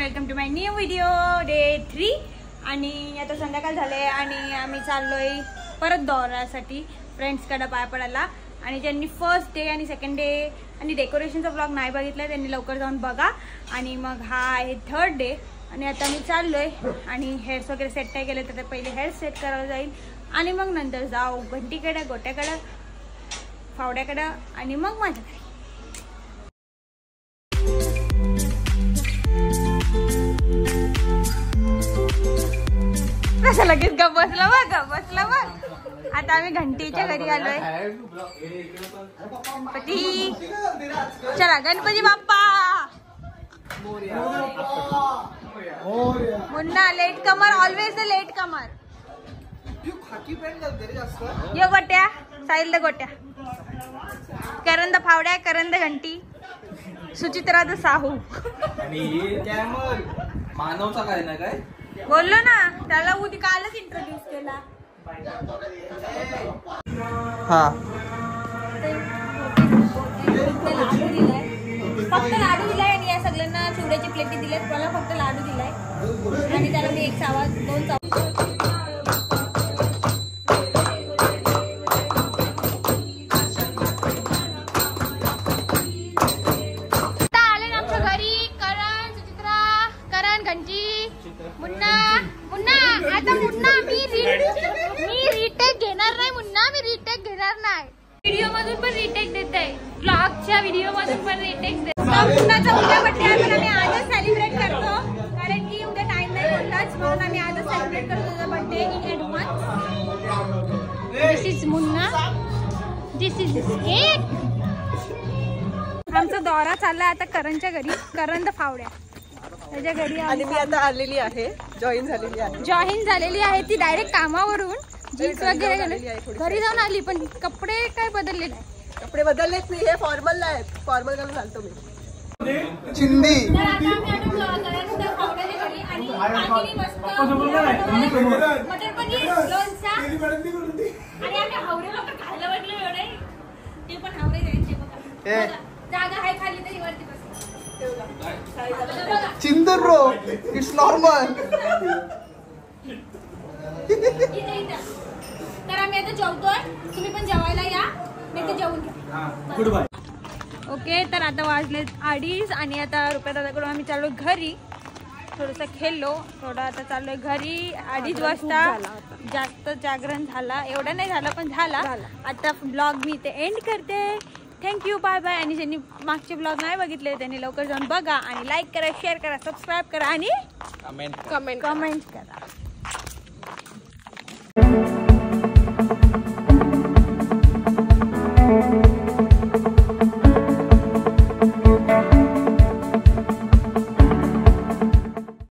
welcome to my new video day 3 आणि आता संध्याकाळ झाले आणि आम्ही चाललोय परत दौऱ्यासाठी फ्रेंड्सकडे पाय पडायला आणि ज्यांनी फर्स्ट डे आणि सेकंड डे आणि डेकोरेशनचा ब्लॉग नाही बघितला त्यांनी लवकर जाऊन बघा आणि मग हा आहे थर्ड डे आणि आता मी चाललोय आणि हेअर्स वगैरे सेट नाही केले तर पहिले हेअर सेट करायला जाईल आणि मग नंतर जाऊ घंटीकडे गोट्याकडे फावड्याकडे आणि मग माझ्याकडे कसं लगेच गप बसला बघ आता आम्ही घंटीच्या घरी आलोय चला Ganpati Bappa Munna late comer always the late comer यो गोट्या साहिल द गोट्या करंद फावड्या करंद घंटी सुचित्रा द साहू मानवचा काय ना काय बोललो ना त्याला उद्या कालच इंट्रोड्यूस केला हा फक्त लाडू दिलाय आणि या सगळ्यांना चिवड्याची प्लेटी दिल्यात मला फक्त लाडू दिलाय आणि त्याला मी एक चावा दोन आले ना आमच्या घरी करण सुचित्रा करण घंटी मुन्ना मुन्ना आता मुन्ना मी रिटेक घेणार नाही मुन्ना मी रिटेक घेणार नाही व्हिडिओ मधून पण रिटेक देत आहे ब्लॉगच्या व्हिडिओ मधून पण रिटेक देत मुन्नाचा उद्या बर्थडे आहे पण आम्ही आजच सेलिब्रेट करतो कारण की उद्या टाइम नाही कोणताच म्हणून आम्ही आजच सेलिब्रेट करतो तुझा birthday in advance this is Munna this is cake आमचा दौरा चाललाय आता करणच्या घरी करंद फावड्या त्याच्या घरी आणि मी आता आलेली आहे जॉईन झालेली आहे ती डायरेक्ट कामावरून जीन्स वगैरे घरी जाऊन आली पण कपडे काय बदलले नाही कपडे बदललेच नाही हे फॉर्मल नाही फॉर्मल घालून घालतो मी चिंदी मटर पनीर लोणचा आणि आम्ही हावरे लोक खायला वाटलं एवढे ते पण हावरे द्यायचे बघा जागा आहे खाली तरी वरती बस चिंदर ब्रो इट्स नॉर्मल तर आम्ही आता जेवतोय तुम्ही पण जेवायला या नाही तर जेवून घ्या गुड बाय ओके तर आता वाजले 2:30 आणि आता रुपया दादाकडून आम्ही चाललो घरी थोडंसं खेळलो थोडं आता चाललोय घरी 2:30 वाजता जास्त जागरण झाला एवढं नाही झालं पण झाला आता ब्लॉग मी ते एंड करते थँक्यू बाय बाय आणि ज्यांनी मागचे ब्लॉग नाही बघितले त्यांनी लवकर जाऊन बघा आणि लाईक करा शेअर करा सबस्क्राईब करा आणि कमेंट करा